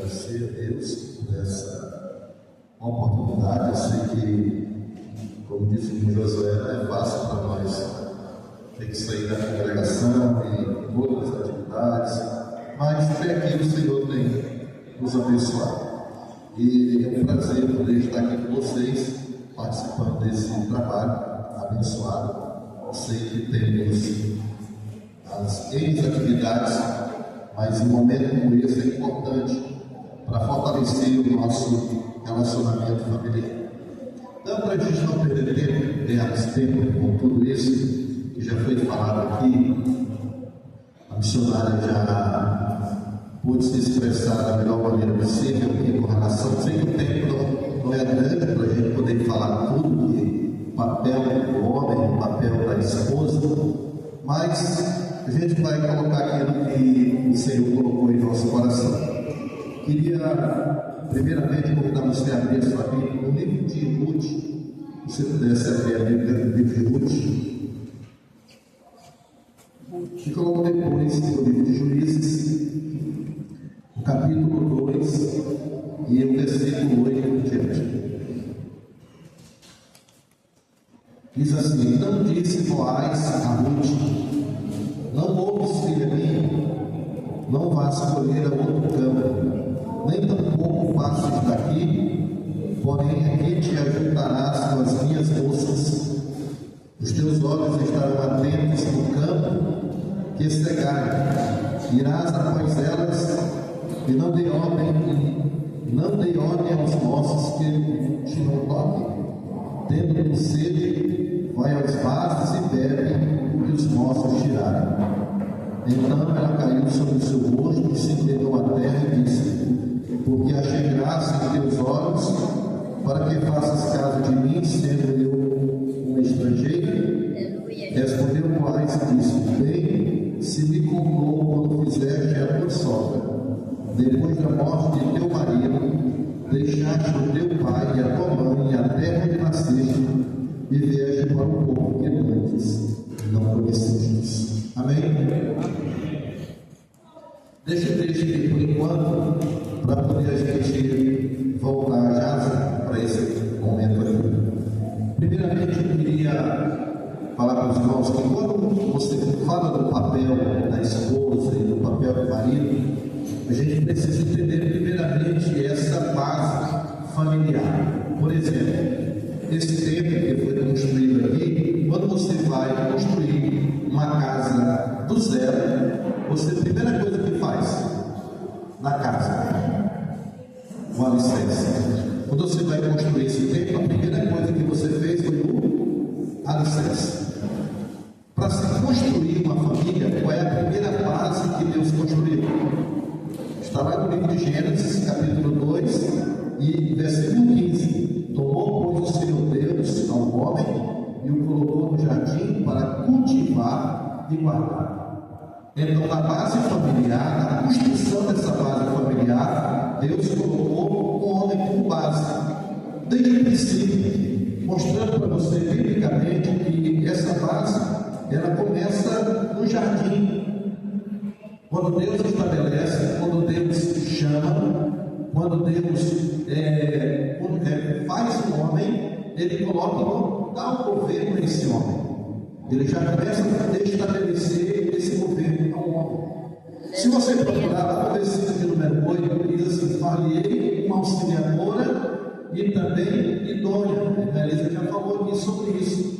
agradecer a Deus por essa oportunidade. Eu sei que, como disse o Josué, não é fácil para nós ter que sair da congregação e outras atividades, mas até aqui o Senhor tem nos abençoado. E é um prazer poder estar aqui com vocês, participando desse trabalho abençoado. Eu sei que temos as atividades, mas um momento como esse é importante para fortalecer o nosso relacionamento familiar. Então, para a gente não perder tempo, ganharmos tempo com tudo isso que já foi falado aqui, a missionária já pôde se expressar da melhor maneira possível aqui com relação. Sei que o tempo não é grande para a gente poder falar tudo, que o papel do homem, o papel da esposa, mas a gente vai colocar aquilo que o Senhor colocou em nosso coração. Queria, primeiramente, convidar você a abrir a sua Bíblia no livro de Ruth. Se você pudesse abrir a Bíblia no livro de Ruth. E coloco depois no livro de Juízes, o capítulo 2 e o versículo 8 em diante. Diz assim: então disse Boaz a Ruth: não ouves, filha minha, não vás colher a outro campo, nem tampouco passes daqui, porém aqui te ajuntarás com as minhas moças. Os teus olhos estarão atentos no campo que cegarem, irás após elas, e não dê ordem aos moços que te não toquem. Tendo sede, vai aos vasos e bebe, e os moços tirarem. Então ela caiu sobre o seu rosto e se inclinou à terra e disse: porque achei graça em teus olhos, para que faças caso de mim, sendo eu um estrangeiro? Respondeu Boaz e disse: bem, se me contou quando fizeste a tua sogra, depois da morte de teu marido, deixaste o teu pai e a tua mãe e a terra onde nasceste, e vieste para o povo que antes não conhecestes. Amém? Deixa eu deixar aqui por enquanto, para poder a gente voltar já para esse momento aqui. Primeiramente, eu queria falar para os irmãos que quando você fala do papel da esposa e do papel do marido, a gente precisa entender primeiramente essa base familiar. Por exemplo, esse templo que foi construído aqui, quando você vai construir uma casa do zero, você, a primeira coisa que faz na casa, o alicerce. Quando você vai construir esse templo, a primeira coisa que você fez foi o alicerce. Para se construir uma família, qual é a primeira base que Deus construiu? Está lá no livro de Gênesis, capítulo 2 e versículo 15. Tomou, pois, o Senhor Deus ao homem e o colocou no jardim para cultivar e guardar. Então, na base familiar, na construção dessa base familiar, Deus colocou o homem como base, desde o princípio, mostrando para você biblicamente que essa base, ela começa no jardim. Quando Deus estabelece, quando Deus chama, quando Deus faz o homem, Ele coloca, dá um governo a esse homem. Ele já começa a estabelecer esse governo ao homem. Se você procurar lá no versículo de número 8, diz assim: falhei uma auxiliadora e também idônea. A Elisa já falou aqui sobre isso.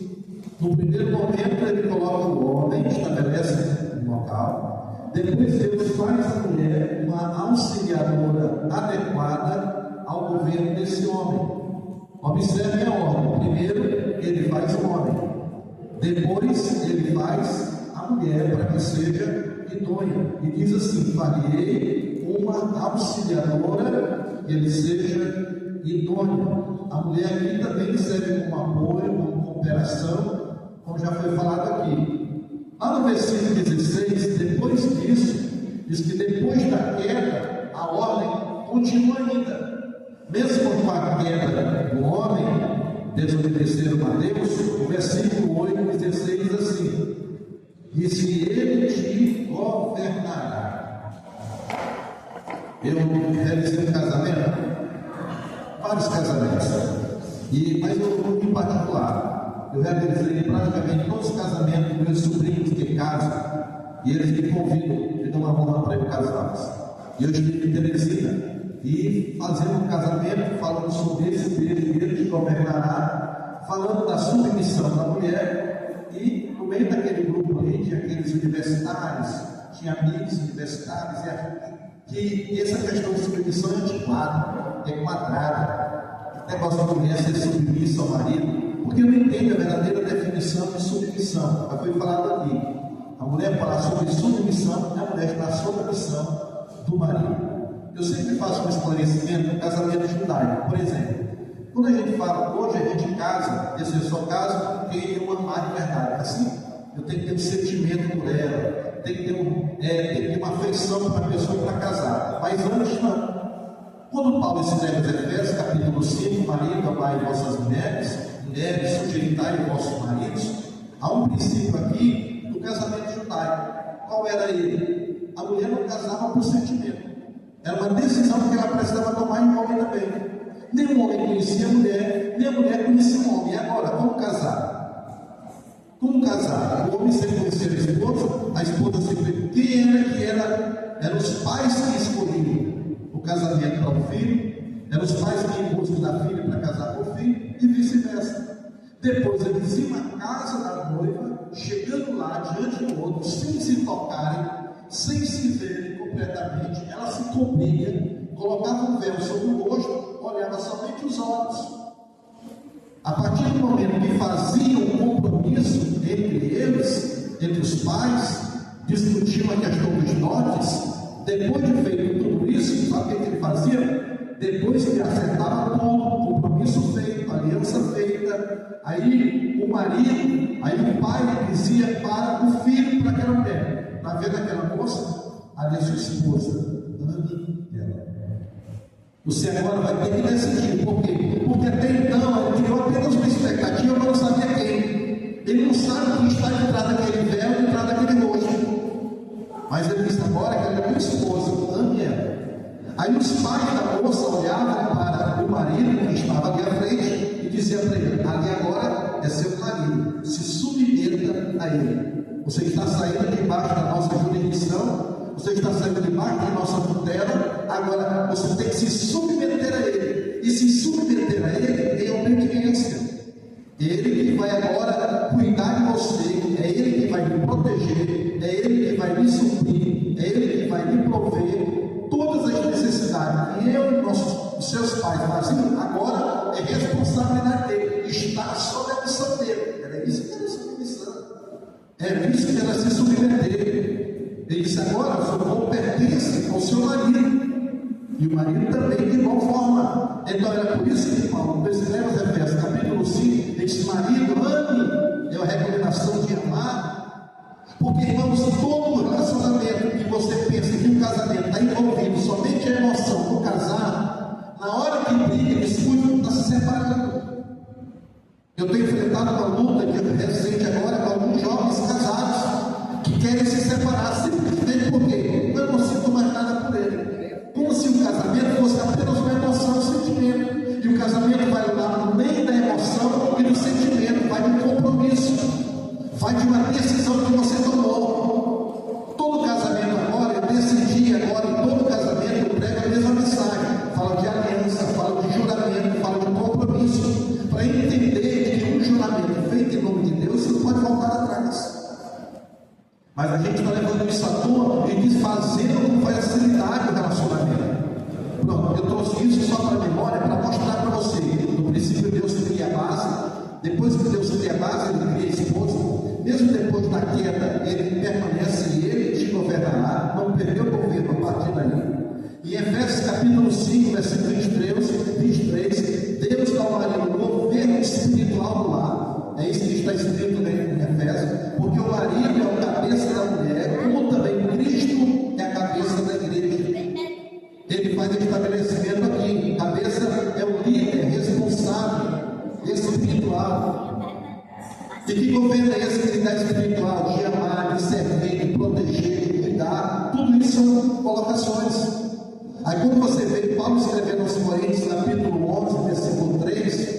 No primeiro momento, ele coloca o homem, estabelece um local. Depois, Deus faz a mulher uma auxiliadora adequada ao governo desse homem. Observe a ordem. Primeiro, ele faz o homem. Depois, ele faz a mulher para que seja idônea. E diz assim: farei uma auxiliadora que ele seja idônea. A mulher aqui também serve como apoio, como cooperação, como já foi falado aqui. Lá no versículo 16, depois disso, diz que depois da queda, a ordem continua ainda. Mesmo com a queda do homem, desobedeceram a Deus, o versículo 8 e 16 diz assim: e se ele te governará. eu realizei um casamento, vários casamentos, mas eu, em particular, eu realizei praticamente todos os casamentos dos meus sobrinhos que casam, e eles me convidam, me dão uma honra para eu casá-los. E eu estive em Teresina, e fazendo um casamento, falando sobre esse Deus que governará, falando da submissão da mulher, e no meio daquele grupo ali, tinha aqueles universitários, tinha amigos universitários, que essa questão de submissão é antiquada, é quadrada. O negócio da mulher ser submissa ao marido, porque eu não entendo a verdadeira definição de submissão. Mas foi falado aqui. A mulher falar sobre submissão, a mulher está sob a missão do marido. Eu sempre faço um esclarecimento no casamento judaico. Por exemplo, quando a gente fala, hoje a gente casa, eu só caso porque eu amar de verdade. Assim, eu tenho que ter um sentimento por ela, tem que ter uma afeição para a pessoa para casar. Mas antes não. Quando Paulo escreve aos Efésios, capítulo 5, marido, amai vossas mulheres, sujeitai os vossos maridos, há um princípio aqui do casamento judaico. Qual era ele? A mulher não casava por sentimento. Era uma decisão que ela precisava tomar em homem também. Nem o homem conhecia a mulher, nem a mulher conhecia o homem. E agora, como casar? Como casar? O homem sempre conhecia a esposa sempre. Quem era? Eram os pais que escolhiam o casamento para o filho, eram os pais que iam em busca da filha para casar com o filho, e vice-versa. Depois eles iam à casa da noiva, chegando lá diante do outro, sem se tocarem, sem se verem completamente, ela se cobria, colocava um véu sobre o rosto, olhava somente os olhos. A partir do momento que faziam um compromisso entre eles, entre os pais, discutiam a questão dos dotes, depois de feito tudo isso, sabe o que ele fazia? Depois que acertava tudo, compromisso feito, aliança feita, aí o marido, aí o pai dizia para o filho, para aquela mulher: está vendo aquela moça? Ali é sua esposa, ame ela. Você agora vai ter que decidir. Por quê? Porque até então ele criou apenas uma expectativa, mas não sabia quem. Ele não sabe quem está de trás daquele véu, de trás daquele rosto. Mas ele disse agora que ela é tua esposa, ame ela. Aí os pais da moça olhavam para o marido que estava ali à frente e diziam para ele: ali agora é seu marido, se submeta a ele. Você está saindo debaixo da nossa jurisdição, você está saindo debaixo da nossa tutela, agora você tem que se submeter a ele. E se submeter a ele em obediência. Ele que vai agora cuidar de você, é ele que vai me proteger, é ele que vai me suprir, é ele que vai me prover todas as necessidades que eu e os seus pais faziam. Agora é responsabilidade dele, está sob a missão dele. Era isso que era submissão, era isso que era se submeter. Ele disse: agora o seu corpo pertence ao seu marido, e o marido também de igual forma. Então era por isso que Paulo, no escreve aos Efésios, capítulo 5, ele diz: marido, ame, é a recomendação de amar. Porque, irmãos, todo relacionamento que você pensa que um casamento está envolvido somente a emoção do casar, na hora que briga, discute, está se separando. Eu tenho enfrentado uma luta recente agora com alguns jovens casados que querem se separar simplesmente porque eu não sinto mais nada por ele. Como se o casamento fosse apenas uma emoção, um sentimento. E o casamento vai lá no meio da emoção e do sentimento, vai de um compromisso, vai de uma decisão que você tomou. Todo casamento agora, eu decidi agora, em todo casamento eu prego a mesma mensagem. Falo de aliança, falo de juramento, falo de compromisso, para entender que um juramento feito em nome de Deus, você não pode voltar atrás. Mas a gente está levando isso à tona e desfazendo com facilidade o relacionamento. Pronto, eu trouxe isso só para a memória, para mostrar para você. No princípio, Deus cria a base. Depois que Deus cria a base, Ele cria a esposa. Mesmo depois da queda, Ele permanece e Ele te governará. Não perdeu o governo a partir daí. Em Efésios capítulo 5, versículo 23, Deus dá ao marido o governo espiritual do lar. É isso que está escrito em Efésios. Porque o marido é o cabeça da mulher, como também Cristo é a cabeça da igreja. Ele faz o estabelecimento aqui. Cabeça é o líder responsável espiritual. E que governo é esse que ele dá espiritual? De amar, de servir, de proteger, de cuidar. Tudo isso são colocações. Aí quando você vê Paulo escrevendo aos Coríntios, capítulo 11, versículo 3,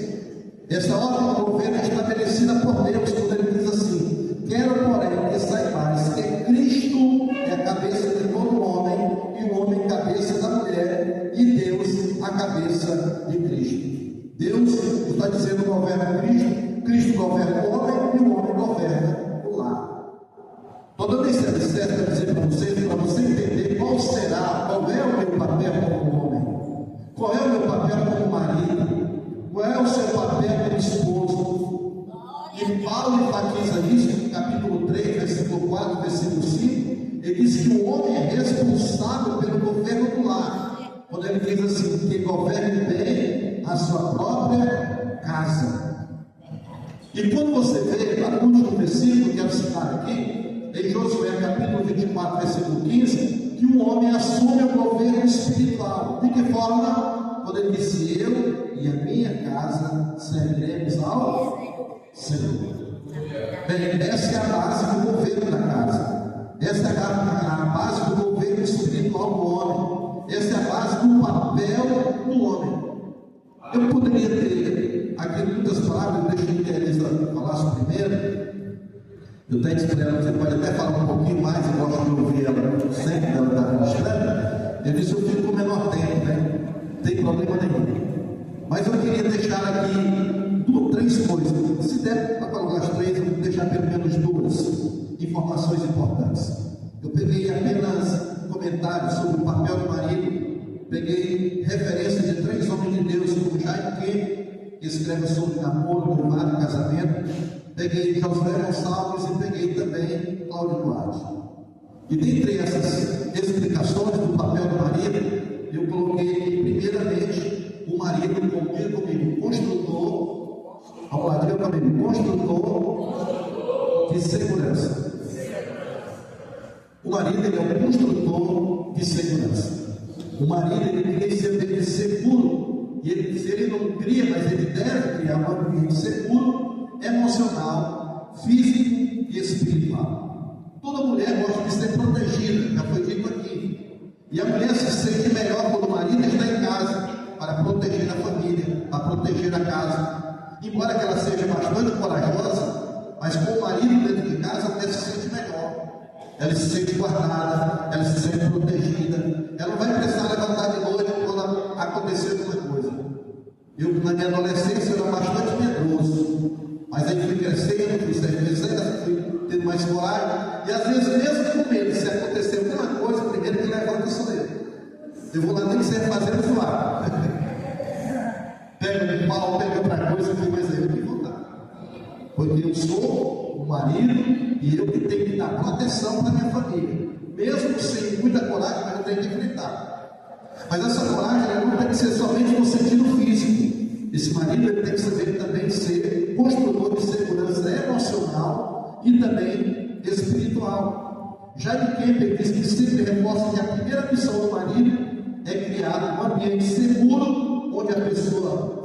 essa ordem do governo é estabelecida por Deus, quando ele diz assim: quero, porém, que saibais que Cristo é a cabeça de todo homem, e o homem cabeça da mulher, e Deus a cabeça de Cristo. Deus está dizendo que governa Cristo, Cristo governa o homem, e o homem governa o lar. Estou dando esse alicerce para dizer para você entender qual é o meu papel como homem, qual é o meu papel como marido, qual é o seu papel como esposo. E Paulo enfatiza isso no capítulo 3, versículo 4, versículo 5. Ele diz que o homem é responsável pelo governo do lar, quando ele diz assim: que governe bem a sua própria casa. E quando você vê, lá no último versículo, quero citar aqui, em Josué capítulo 24, versículo 15, que o homem assume o governo espiritual. De que forma? Quando ele disse: eu e a minha casa serviremos ao Senhor. Bem, essa é a base do governo da casa, essa é a base do governo espiritual do homem, essa é a base do papel do homem. Eu poderia ter aqui muitas palavras, deixa que a Elisa falasse primeiro. Eu tenho para ela, você pode até falar um pouquinho mais, eu gosto de ouvir ela sempre, ela está mostrando. Eu disse: eu fico com o menor tempo, né? Não tem problema nenhum. Mas eu queria deixar aqui três coisas. Se der para colocar as três, eu vou deixar pelo menos duas informações importantes. Eu peguei apenas comentários sobre o papel do marido, peguei referências de 3 homens de Deus, como Jaime que escreve sobre namoro, noivado e casamento. Peguei Josué Gonçalves e peguei também Cláudio Duarte. E dentre essas explicações do papel do marido, eu coloquei primeiramente o marido comigo, construtor, ao lado comigo, construtor de segurança. O marido, ele é um construtor de segurança. O marido, ele cria esse ambiente seguro, e se ele não cria, mas ele deve criar um ambiente seguro, emocional, físico e espiritual. Toda mulher gosta de ser protegida, já foi dito aqui. E a mulher se sente melhor quando o marido está em casa, para proteger a família, para proteger a casa. Embora que ela seja bastante corajosa, mas com o marido dentro de casa, a mulher se sente melhor. Ela se sente guardada, ela se sente protegida. Ela não vai precisar levantar de noite quando acontecer alguma coisa. Eu, na minha adolescência, era bastante medroso. Mas aí fui crescendo, fui sendo fui tendo mais coragem. E às vezes, mesmo com medo, se acontecer alguma coisa, primeiro que levanta sou eu. Eu vou lá nem sempre fazendo zoar. Pega um pau, pega outra coisa, mas aí eu tenho que voltar. Porque eu sou o marido e eu que tenho que dar proteção para minha família. Mesmo sem muita coragem, mas eu tenho que enfrentar. Mas essa coragem ela não tem que ser somente no sentido físico. Esse marido ele tem que saber também ser construtor de segurança emocional e também espiritual. Jaime Kemper diz que sempre reforça que a primeira missão do marido é criar um ambiente seguro onde a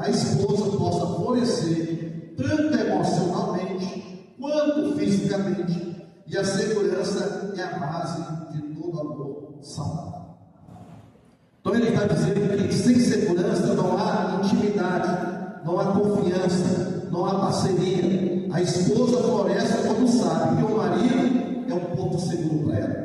esposa possa florescer tanto emocionalmente quanto fisicamente, e a segurança é a base de todo amor saudável. Então ele está dizendo que sem segurança não há intimidade, não há confiança, não há parceria. A esposa floresce quando sabe que o marido é um ponto seguro para ela.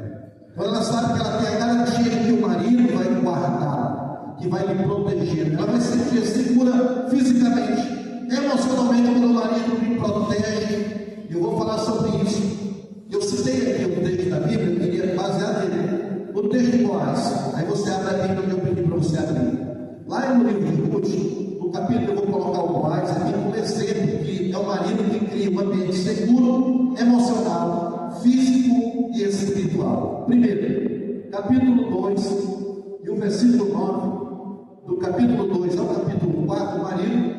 Quando ela sabe que ela tem a garantia de que o marido vai guardá-la, que vai lhe proteger, ela vai se sentir segura fisicamente, emocionalmente, quando o marido me protege. Eu vou falar sobre isso. Eu citei aqui um texto da Bíblia, eu queria basear nele. O texto de Boaz, aí você abre a Bíblia onde eu pedi para você abrir. Lá no livro de Ruth, no capítulo eu vou colocar o Boaz aqui como exemplo, que é o marido que cria um ambiente seguro, emocional, físico e espiritual. Primeiro, capítulo 2, e o versículo 9, do capítulo 2 ao capítulo 4, o marido,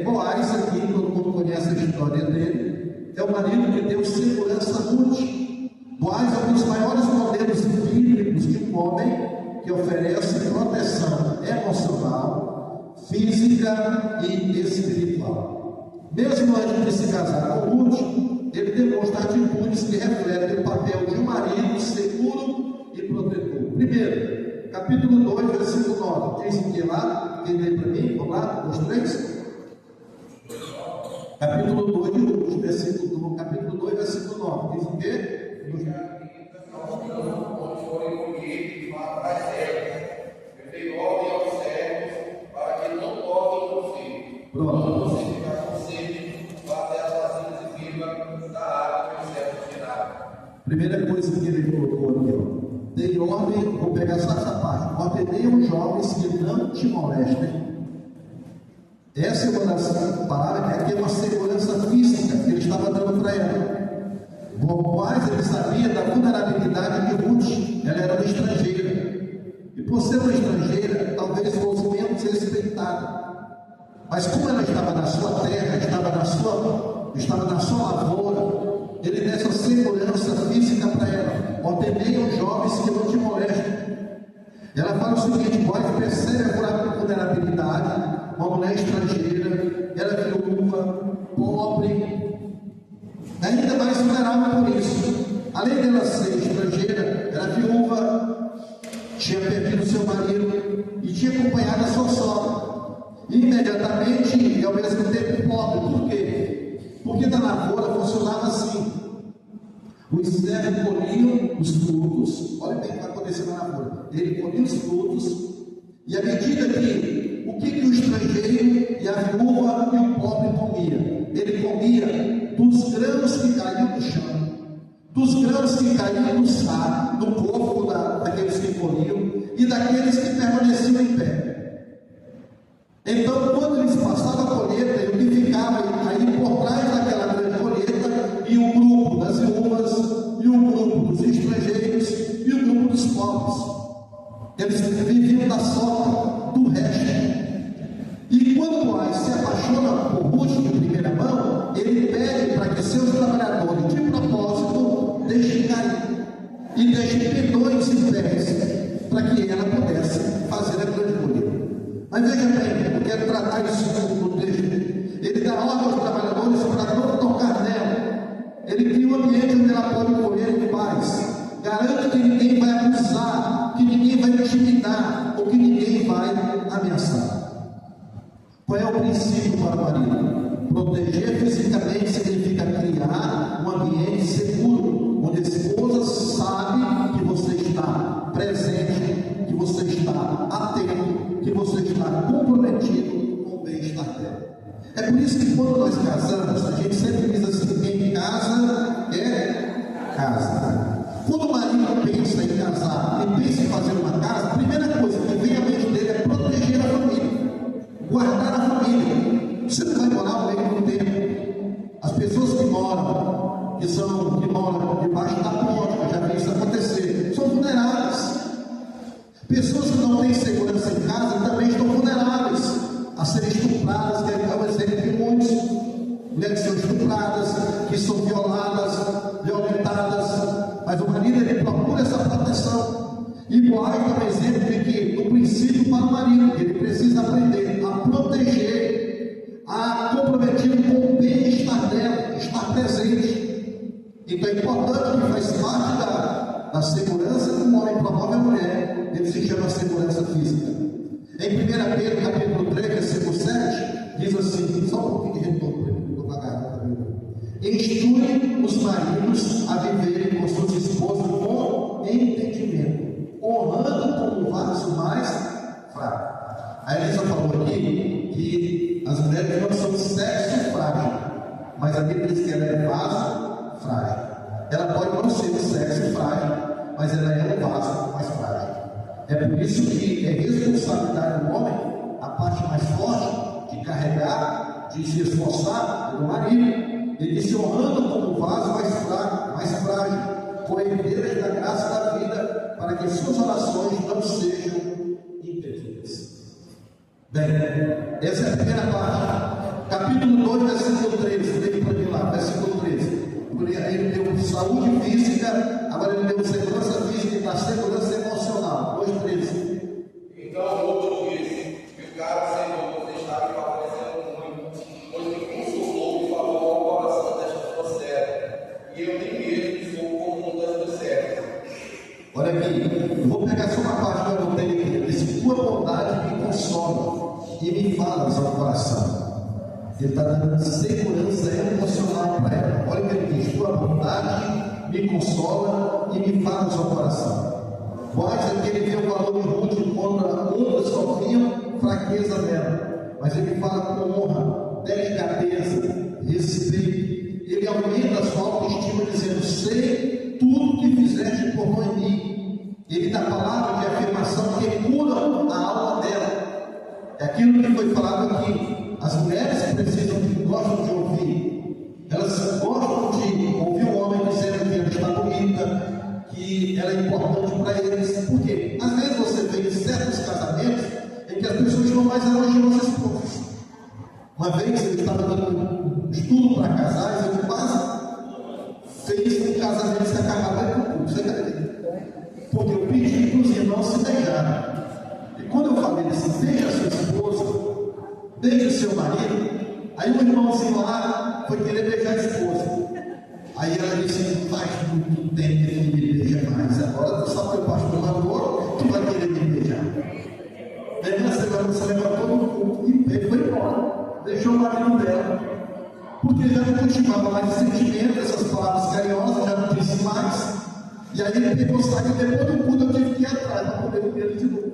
Boaz aqui, todo mundo conhece a história dele, é o marido que deu segurança a Ruth. Boaz é um dos maiores modelos bíblicos de um homem que oferece proteção emocional, física e espiritual. Mesmo antes de se casar com Ruth, ele demonstra atitudes que refletem o papel de um marido seguro e protetor. Primeiro, capítulo 2, versículo 9. Diz o que lá? Quem lê para mim? Vamos lá? Os três? Capítulo 2, versículo 9. Diz o quê? Pronto. Primeira coisa que ele colocou aqui, ó. Dei ordem, vou pegar só essa parte. Ordenei aos jovens que não te molestem. Essa é uma das palavras que é uma segurança física que ele estava dando para ela. Mas ele sabia da vulnerabilidade de Ruth. Ela era uma estrangeira. E por ser uma estrangeira, talvez fosse menos respeitada. Mas como ela estava na sua terra, estava na sua lavoura, ele deu essa segurança física para ela. Ordenei aos jovens que não te molestem. Ela fala o seguinte: pode perceber a vulnerabilidade. Uma mulher estrangeira, ela é viúva, pobre, ainda mais vulnerável por isso. Além dela ser estrangeira, era viúva, tinha perdido seu marido e tinha acompanhado a sua sogra. Imediatamente e ao mesmo tempo pobre. Por quê? Porque na lavoura funcionava assim: os servos colhiam os frutos. Olha bem o que vai acontecer na lavoura. Ele colhia os frutos, e à medida que o que o estrangeiro e a viúva e o pobre comia? Ele comia dos grãos que caíam no chão, dos grãos que caíam no saco, no corpo daqueles que colhiam e daqueles que permaneciam em pé. Então, quando eles passavam a colheita, o que ficava aí por trás daquela grande colheita, e o grupo das viúvas, e o grupo dos estrangeiros, e o grupo dos pobres. Eles viviam da sobra do resto. E quando Boaz se apaixona por Ruth de primeira mão, ele pede para que seus trabalhadores, de propósito, deixem cair e deixem pendões em pés, para que ela pudesse fazer a grande colheita. Mas veja bem, eu quero tratar isso no texto. Ele dá ordem aos trabalhadores para não tocar nela. Ele cria um ambiente onde ela pode colher em paz. Garante que ninguém vai abusar, que ninguém vai intimidar, ou que ninguém vai ameaçar. Qual é o princípio para o marido? Proteger fisicamente significa criar um ambiente seguro, onde a esposa sabe que você está presente, que você está atento, que você está comprometido com o bem-estar dela. É por isso que quando nós casamos, a gente sempre diz assim: quem casa é casa. Quando o marido pensa em casar e pensa em fazer uma casa, a primeira coisa que vem à mente dele é proteger a família, guardar a família. Você não vai morar ao meio do tempo. As pessoas que moram debaixo da ponte, eu já vi isso acontecer, são vulneráveis. Pessoas que não têm segurança em casa também estão vulneráveis a serem estupradas, que é o exemplo de muitos. Mulheres que são estupradas, que são violadas, violentadas, mas o marido ele procura essa proteção. E Boaz é um exemplo de que, no princípio, para o marido, ele precisa aprender a proteger, a comprometido com o bem-estar dela, estar presente. Então é importante que faz parte da segurança que um homem promove a mulher, ele se chama segurança física. Em 1 Pedro, capítulo 3, versículo 7, diz assim, só um pouquinho de retorno, estou pagando também. Instrui os maridos a viverem com suas esposas com entendimento, honrando como vaso mais fraco. A Elisa falou aqui que as mulheres não são sexo frágil, mas a Bíblia diz que ela é vaso frágil. Ela pode não ser de sexo frágil, mas ela é um vaso mais frágil. É por isso que é responsabilidade do homem a parte mais forte de carregar, de se esforçar pelo marido. Ele disse: honrando como vaso mais fraco, mais frágil, com herdeiras da graça da vida, para que suas orações não sejam impedidas. Bem, essa é a primeira parte. Capítulo 2, versículo 13. Leia para mim lá, versículo 13. Ele deu saúde física, agora ele deu segurança física e dá segurança emocional. 2:13. Então o outro disse: ficaram, Senhor, você está me favorecendo muito, pois me consolou e falou ao coração desta tua serva, e eu nem mesmo sou como um das tuas servas. Olha aqui, eu vou pegar só uma parte que eu anotei falas ao coração. Ele está dando segurança emocional para ela. Olha o que ele diz: tua bondade me consola e me falas ao coração. Quase é que ele vê o valor de Ruth contra outras sofriam fraqueza dela, mas ele fala com honra, delicadeza, respeito. Ele aumenta a sua autoestima dizendo: sei tudo que fizeste por nós em mim. Ele dá palavra de afirmação que cura a alma dela. É aquilo que foi falado aqui. As mulheres gostam de ouvir. Elas gostam de ouvir o homem dizendo que ela está bonita, que ela é importante para eles. Por quê? Às vezes você vê em certos casamentos em que as pessoas estão mais elogiando as esposas. Uma vez eu estava dando um estudo para casais, eu quase fez um casamento se acabar com tudo. Você acredita? Porque eu pedi para os irmãos se beijarem. E quando eu falei assim: beija a sua esposa, beija o seu marido, aí o irmãozinho lá foi querer beijar a esposa. Aí ela disse: faz muito tempo que ele me beija mais, agora tu só que o pastor mandou, tu vai querer me beijar. Aí na semana você levantou no culto e foi embora, deixou o marido dela, porque já não cultivava mais o sentimento, essas palavras carinhosas, já não disse mais. E aí ele pegou, saiu, depois do culto eu tive que ir atrás para poder comer ele de novo.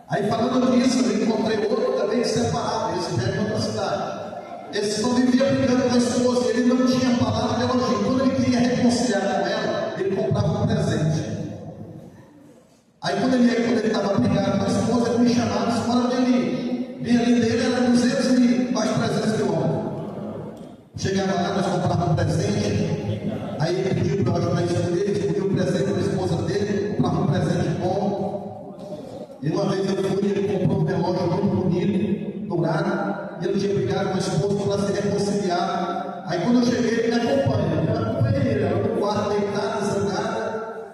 Aí falando disso, eu encontrei outro também separado, esse já é de outra cidade. Esse só vivia brigando com a esposa, ele não tinha palavra de elogio. Quando ele queria reconciliar com ela, ele comprava um presente. Aí quando ele estava brigando com a esposa, ele me chamava, disse: fora dele, vinha ali dele, era 200 e mais 300 quilômetros. Chegava lá, nós comprávamos um presente, aí ele pediu para ajudar a escolher, escolheu o presente para a esposa dele, comprava um presente bom. E uma vez eu fui, ele comprou um relógio muito bonito, dourado, e ele tinha brigado com a esposa para se reconciliar. Aí quando eu cheguei, ele me acompanha, ele era no quarto deitado, zangado.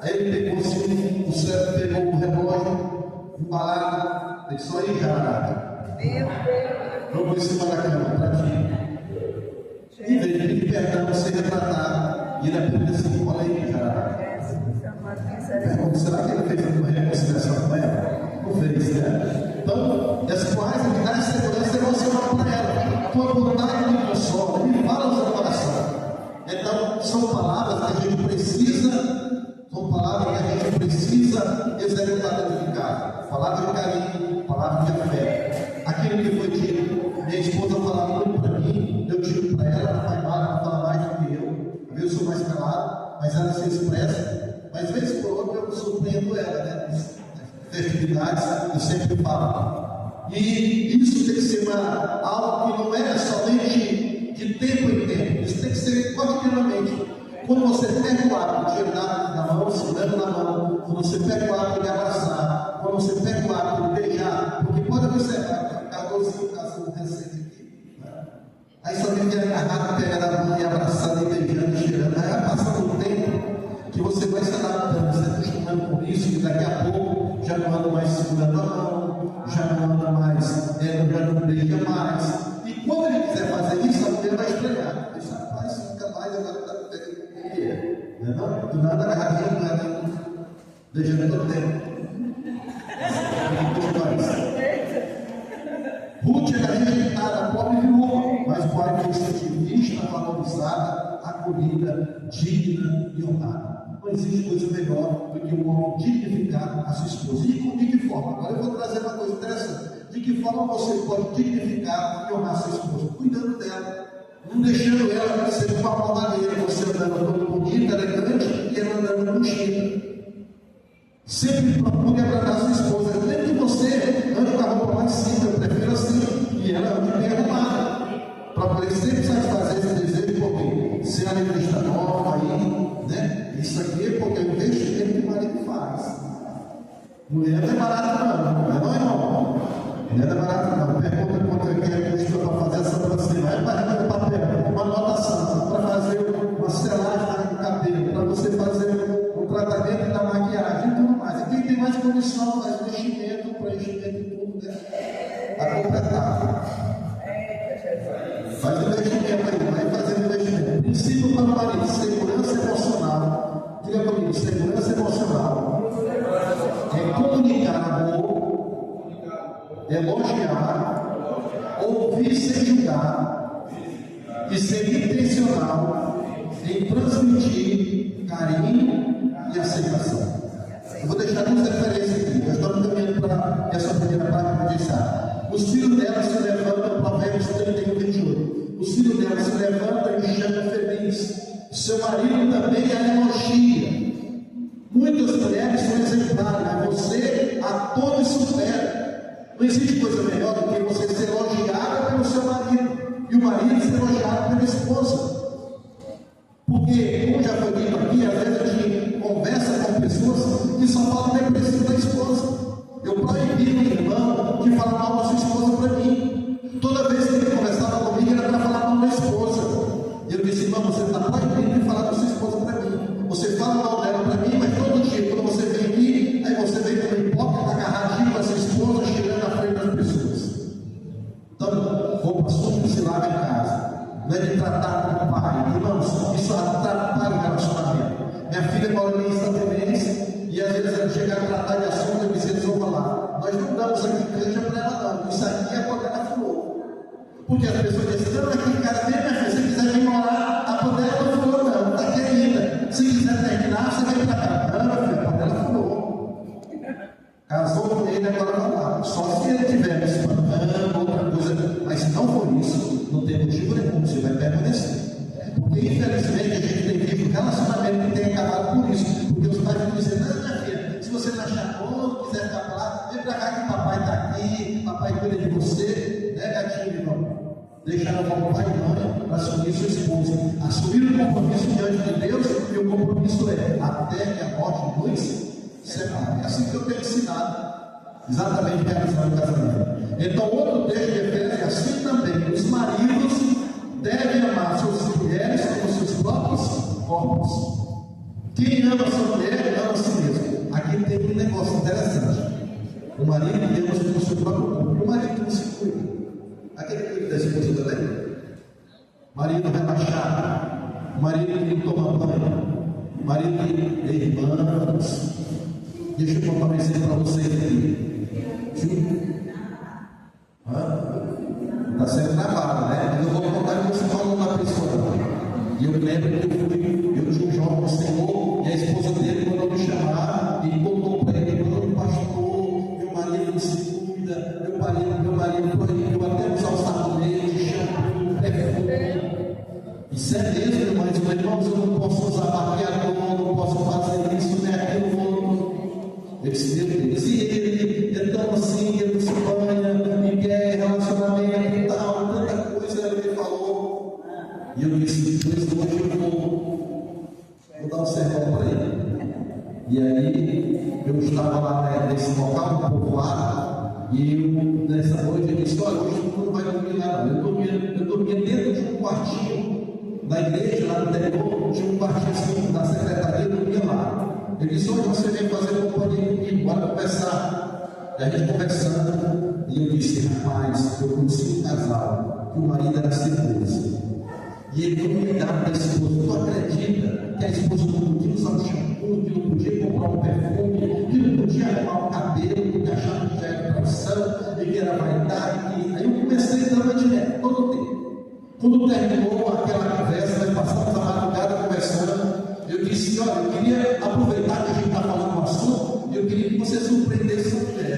Aí ele pegou assim, o certo pegou o relógio, embalado, ele disse: aí, jararaca, jogou em cima da cama para ti. E veio pedir perdão, ser retratado. E ele aprendeu assim: olha aí, jararaca. Será que ele fez uma reconciliação com ela? Não fez, né? Então, as quais ele dá segurança emocional para ela. Tua bondade me consola, me fala no seu coração. Então, são palavras que a gente precisa executar dentro de casa. Palavra de carinho, palavra de afeto. Aquilo que foi dito, minha esposa fala muito para mim, eu digo para ela, ela faz mal, ela fala mais do que eu. Eu sou mais calado, mas ela se expressa. Mas, vez por outra, eu surpreendo ela, né? Festividades, eu sempre falo. E isso tem que ser algo que não é somente de tempo em tempo, isso tem que ser corriqueiramente. Quando você pega o hábito de andar na mão, segurando na mão, quando você pega o hábito de abraçar, quando você pega o hábito de beijar, porque pode observar, Cardozinho casou recente aqui, né? Aí só tem que agarrar, pegar na mão e abraçar, e beijando, e cheirando. Aí vai passando um tempo que você vai se adaptando, se acostumando com isso, e daqui a pouco já não anda mais segurando a mão, já não anda mais, já não beija mais. E quando ele quiser fazer isso, a mulher vai estranhar. Ele sabe, rapaz, nunca mais, agora está pegando o que é. Não, do nada agarradinho, do nada, beijando todo tempo. Ruth era rejeitada, pobre viúva, mas o pai foi sentir vista, valorizada, acolhida, digna e honrada. Não existe coisa melhor do que um homem dignificar a sua esposa. E de que forma? Agora eu vou trazer uma coisa interessante. De que forma você pode dignificar e honrar a sua esposa? Cuidando dela, não deixando ela ser uma palmadeira, você andando todo bonito, elegante, e ela andando com chique. Sempre procure agradar a sua esposa. Nem que você ande com a roupa mais simples, eu prefiro assim, e ela ande bem arrumada, para poder sempre satisfazer esse desejo, porque se ela está nova aí, né? Isso aqui é porque é o investimento que o marido faz. Mulher não é barato não, irmão? Mulher não é barato não. Pergunta quanto é que é custo para fazer essa próxima. Aí vai no papel, uma anotação, para fazer uma selagem no cabelo, para você fazer o tratamento da maquiagem e tudo mais. E quem tem mais condição faz investimento, preenchimento e tudo, né? Para completar. Faz investimento aí, vai fazendo investimento. Princípio para o marido: segurança emocional. Diga comigo: segurança emocional é comunicar amor elogiar, ouvir sem julgar e ser intencional em transmitir carinho e aceitação. Eu vou deixar duas referências aqui. Nós estamos caminhando para essa primeira parte para deixar. Os filhos dela se levantam, Provérbios 31, 28. Os filhos dela se levantam e chamam feliz. Seu marido também a elogia. Muitas mulheres são exemplares, mas você a todos supera. Não existe coisa melhor do que você ser elogiado pelo seu marido e o marido ser elogiado pela esposa. Porque, como já foi dito aqui, às vezes a gente conversa com pessoas que só falam depressivo da esposa. Eu proibi um irmão de falar mal da sua esposa para mim. Toda vez que ele conversava comigo era para falar mal da esposa. E eu disse: irmão, você está proibido de falar da sua esposa para mim. Você fala mal dela para mim, mas todo dia, quando você vem aqui, aí você vem com uma hipócrita agarradinho com a sua esposa, chegando à frente das pessoas. Então, roupa suja se lava em casa. Não é de tratar com o pai. Irmãos, isso atrapalha o relacionamento. Minha filha mora em Santo e às vezes ela chega a tratar de assunto e diz: resolva lá. Nós não damos aqui canja para ela, não. Isso aqui é a panela furou. Porque as pessoas dizem: não, aqui em casa tem, minha filha, se quiser vir morar, a panela não furou, não. Está aqui ainda. Se quiser terminar, você vem para cá. Não, minha filha, a panela furou. Casou com ele, agora vai lá. Só se ele tiver me espantando, outra coisa. Mas se não for isso, não tem motivo nenhum, você vai permanecer. Porque infelizmente a gente tem visto relacionamento que tem acabado por isso. Porque os pais ficam dizendo: não, minha filha, se você não achar bom, quiser ficar pra lá, vem pra cá que papai está aqui, papai cuida de você, né, gatinho, irmão? Deixaram como pai e mãe para assumir sua esposa. Assumir o compromisso diante de Deus, e o compromisso é até que a morte nos separe. É assim que eu tenho ensinado, exatamente realizando o casamento. Então, outro texto de Efésios é assim também: os maridos devem amar suas mulheres como seus próprios corpos. Quem ama sua mulher, ama a si mesmo. Aqui tem um negócio interessante. O marido ama como seu próprio corpo. E o marido não se cuida. Aquele cuida da esposa também. Marido relaxado. Marido que não toma banho. Marido que é irmãos. Deixa eu contar um exemplo para vocês aqui. Está sendo gravado, né? Eu vou contar que você falou da pessoa. E eu lembro que eu tinha um jovem no Senhor, e a esposa dele mandou me chamar e contou para ele: falando: pastor, meu marido não se cuida, meu marido proibiu até usar o sabonete, shampoo, perfume. Isso é mesmo, mas meus irmãos, eu não posso usar maquiador, não posso fazer isso, nem aquilo outro. Eu disse: meu Deus, e ele, então assim, ele se banha, e quer relacionamento e tal, tanta coisa, ele me falou. E eu disse: depois hoje eu vou dar um sermão para ele. E aí, eu estava lá nesse local, um povoado, e eu, nessa noite, eu disse: olha, hoje tu não vai dormir lá, não. Eu dormia dentro de um quartinho da igreja, lá no interior, tinha um quartinho assim, da secretaria, eu dormia lá. Ele disse: hoje você vem fazer companhia comigo, bora conversar. E a gente conversando, e eu disse: rapaz, eu conheci um casal, que o marido era cirurgião. E ele não cuidava da esposa. Tu acredita que a esposa não podia usar um shampoo, que não podia comprar um perfume, que não podia arrumar o cabelo, porque achava que já era profissão, e que era vaidade? Aí eu comecei a dar uma direto todo o tempo. Quando terminou aquela conversa, nós passamos a madrugada conversando. Eu disse: olha, eu queria aproveitar que a gente está falando do assunto, e eu queria que você surpreendesse sua mulher.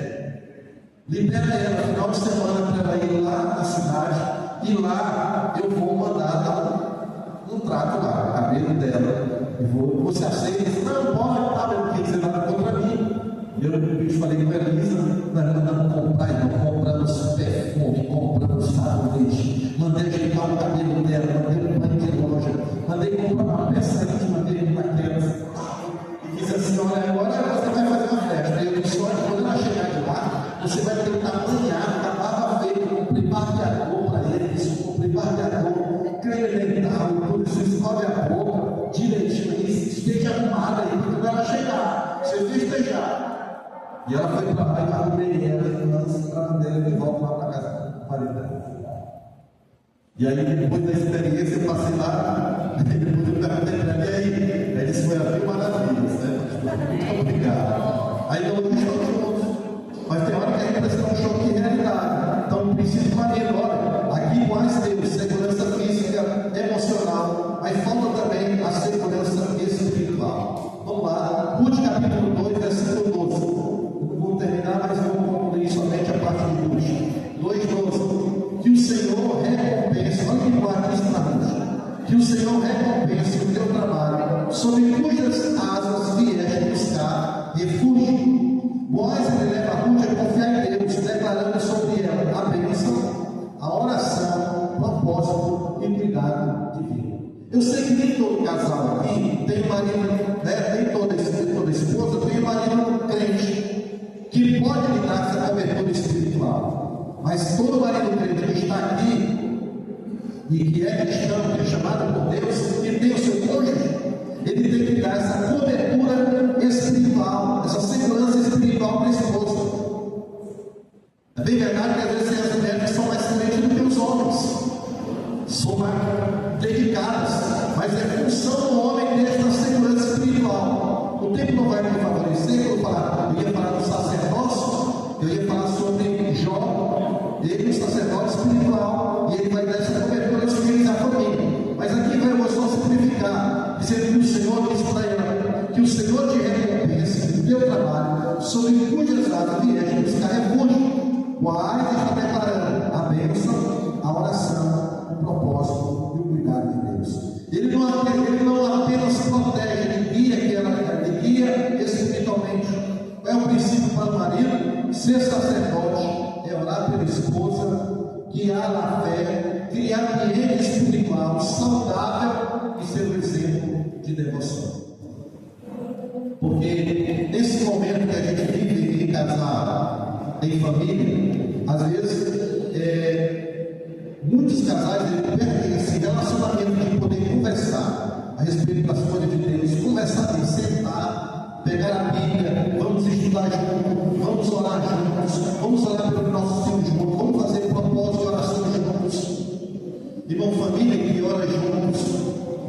Libera ela, final de semana, para ela ir lá na cidade. E lá eu vou mandar dar um trato lá, o cabelo dela. Você aceita? Disse: não, pode, tá, eu não quis dizer nada contra mim. E eu falei com a Elisa: nós mandamos comprar, irmão, compramos perfume, compramos sabonete, mandei ajeitar o cabelo dela, mandei um banho de loja, mandei comprar uma peça íntima dele naquelas. E disse assim: olha, agora você vai fazer uma festa. E eu disse: olha, quando ela chegar de lá, você vai ter que estar banhado, com a barba feita, comprei barbeador para ele, comprei barbeador, creme dental, tudo isso, escove a boca direitinho, esteja arrumada aí, quando ela chegar, você festejar. E ela foi para lá e arrumei ela e nós trazemos ela de volta lá para casa do marido dela. E aí, depois da experiência, eu passei lá, depois eu perguntei para ele: e aí disse: foi a mil maravilhas, né? Muito obrigado. Aí nós estamos juntos. Mas tem hora que a gente precisa dar um choque de realidade. sob cujas asas vieste buscar refúgio. Boaz leva Ruth a confiar em Deus, declarando sobre ela a bênção, a oração, o propósito e o cuidado divino. Eu sei que nem todo casal aqui tem um marido, nem toda esposa tem um marido crente que pode lhe dar essa cobertura espiritual. Mas todo marido crente que está aqui e que é cristão, que é chamado por Deus, e tem o seu cônjuge, ele tem que dar essa cobertura espiritual, essa segurança espiritual para a esposa. É bem verdade que às vezes as mulheres são mais crentes do que os homens, são mais dedicadas, mas é função do homem ter essa segurança espiritual. O tempo não vai me favorecer, eu ia falar do sacerdócio, eu ia falar sobre Jó, ele é um sacerdote espiritual, e ele vai dar essa cobertura aos filhos e à família. Mas aqui eu vou só simplificar, dizendo que o Senhor diz para ela, que o Senhor te recompensa no teu trabalho, sobre cujas asas vieste buscar refúgio. Boaz está declarando a bênção, a oração, o propósito e o cuidado de Deus. Ele não apenas protege, ele guia espiritualmente. Qual é o princípio para o marido? Ser sacerdote é orar pela esposa, guiar na fé, criar ambiente espiritual saudável e ser um exemplo de devoção. Porque nesse momento que a gente vive em casar, em família, às vezes muitos casais perdem esse relacionamento de poder conversar a respeito das coisas de Deus, conversar, sentar, pegar a Bíblia, vamos estudar juntos, vamos orar juntos, vamos orar pelos nossos filhos juntos, vamos fazer propósito de oração juntos. Irmão, família que ora juntos,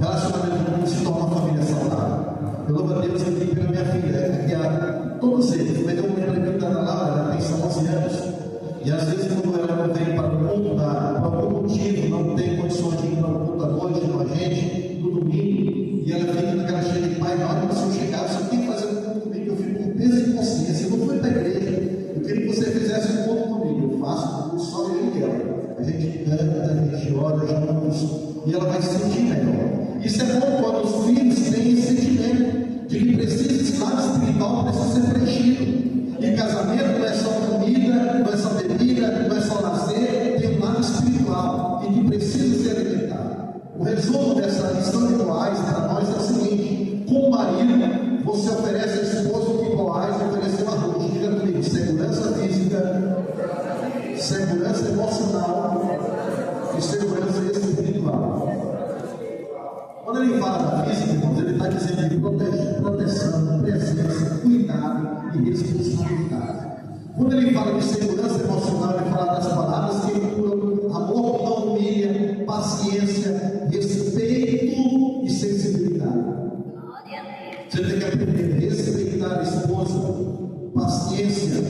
relacionamento juntos se torna uma família saudável. Eu louvo a Deus aqui pela minha filha, que a todos eles, mas eu lembro que da Laura, ela tem só 11 anos. E às vezes quando ela não vem para o culto, por algum motivo, não tem condições de ir para o culto à noite com a gente, no domingo, e ela fica naquela cheia de pai, na hora que você chegar, você tem que fazer um culto comigo, eu fico com peso de consciência, eu não fui para a igreja, eu queria que você fizesse um culto comigo, eu faço só eu e ela, a gente canta, a gente ora juntos, e ela vai se sentir melhor. Isso é bom quando os filhos têm esse sentimento de que esse lado espiritual precisa ser preenchido. E casamento não é só comida, não é só bebida, não é só lazer, tem um lado espiritual e que precisa ser alimentado. O resumo dessa lição de Boaz para nós é o seguinte: com o marido, você oferece a esposa o que Boaz ofereceu a Ruth. Diga comigo: segurança física, segurança emocional e segurança espiritual. Quando ele fala da física, irmãos, ele está dizendo de proteção, presença, cuidado e responsabilidade. Quando ele fala de segurança emocional, ele fala das palavras que incluem amor que não humilha, paciência, respeito e sensibilidade. Você tem que aprender a respeitar a esposa, paciência.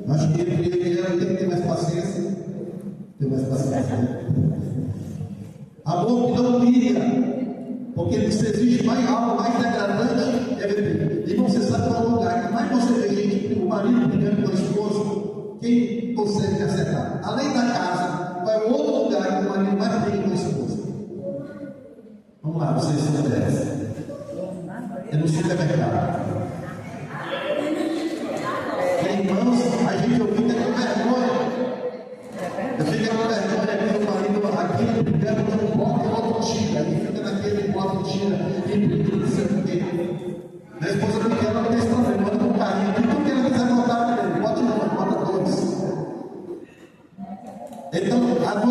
Acho que ele e ela tem que ter mais paciência. Tem mais paciência. Amor que não humilha. Porque se existe algo mais degradante, é beber. E você sabe qual é o lugar que mais você vê gente, o marido brigando com a esposa, quem consegue acertar? Além da casa, qual é o outro lugar que o marido mais briga com a esposa? Vamos lá, vocês são mulheres. É no supermercado. Irmãos, a gente fica com vergonha. Eu fico com vergonha que o marido aqui brigando com um bloco e outro tira. Aí fica naquele bloco tira e briga, não sei o quê. Minha esposa pequena não tem esse problema, manda um carrinho aqui, tudo que ela quiser botar nele, bota dois. Então,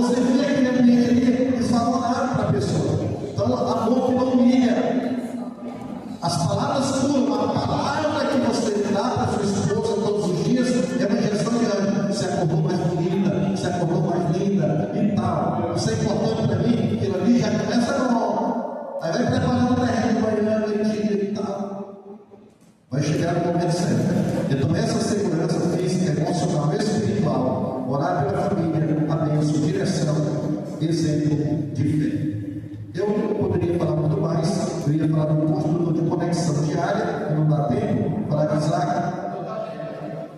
você vê aquele ambiente ali desfavorável para a pessoa. Então, amor que não humilha. As palavras curam, a palavra que você dá para sua esposa todos os dias é uma injeção de ânimo. Você acordou mais bonita, você acordou mais linda e tal. Isso é importante para mim, porque aquilo ali já começa bom. Aí vai preparando o terreno, banhando, leitinho e tal. Vai chegar no momento certo. Então, essa segurança física, emocional e espiritual, orar pela família, a bênção, direção, exemplo de fé. Eu poderia falar muito mais, eu ia falar do construtor de conexão diária, que não dá tempo, falar de Isaac,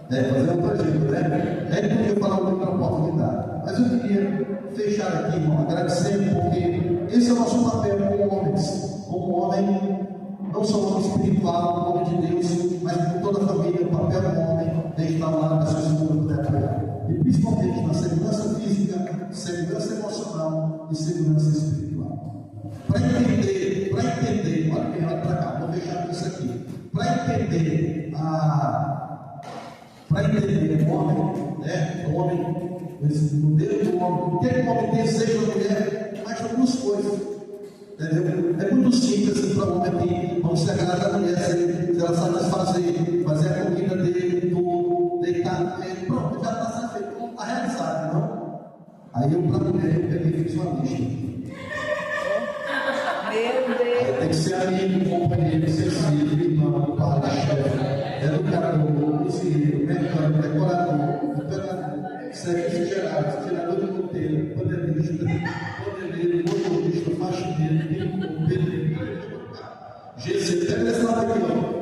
fazer um projeto, né? Ele poderia falar outra oportunidade, mas eu queria fechar aqui, irmão, agradecendo, porque esse é o nosso papel como homens, como homem não só o homem espiritual, o homem de Deus, mas com toda a família, o papel do homem de estar lá na sua esposa poder apoiar. E principalmente na segurança física, segurança emocional e segurança espiritual. Para entender, olha para cá, vou fechar com isso aqui. Para entender o homem, né? O homem, esse modelo do homem, o que o homem deseja da mulher, mais algumas coisas. Entendeu? É muito simples assim para o homem aqui. Vamos se agradar da mulher, se ela sabe fazer a comida dele, tudo, deitar nele, pronto, já está satisfeito, não está realizado, não? Aí eu, para a mulher, eu peguei e fiz uma lista. Aí tem que ser amigo, companheiro, sensível, irmão, pai, chefe, educador, cozinheiro, mecânico, decorador, operador, serviços gerais, tirador de monteiro, panelista, motorista, faxineiro, pedreiro, GC, pega esse lado aqui, ó.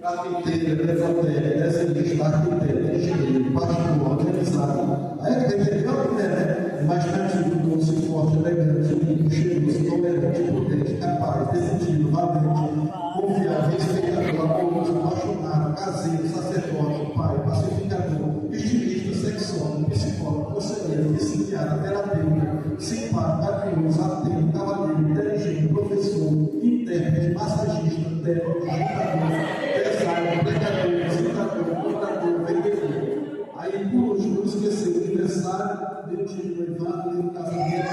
Carpinteiro, levanteiro, desenhista, arquiteto, engenheiro, pastor, organizado. Aí ele tem que ver uma mulher, né? Mais nativo, doce, forte, elegante, limpo, cheiroso, tolerante, prudente, capaz, decidido, valente, confiável, respeitador, amoroso, apaixonado, caseiro, sacerdote, pai, pacificador, estilista, sexólogo, psicólogo, conselheiro, psiquiatra, terapeuta, simpático, carinhoso, atento, cavalheiro, inteligente, professor, intérprete, massagista, técnico, agitador, pregador, visitador, contador, vendedor. Aí, por último, não esqueceu o aniversário, demitiu o noivado, deu o casamento,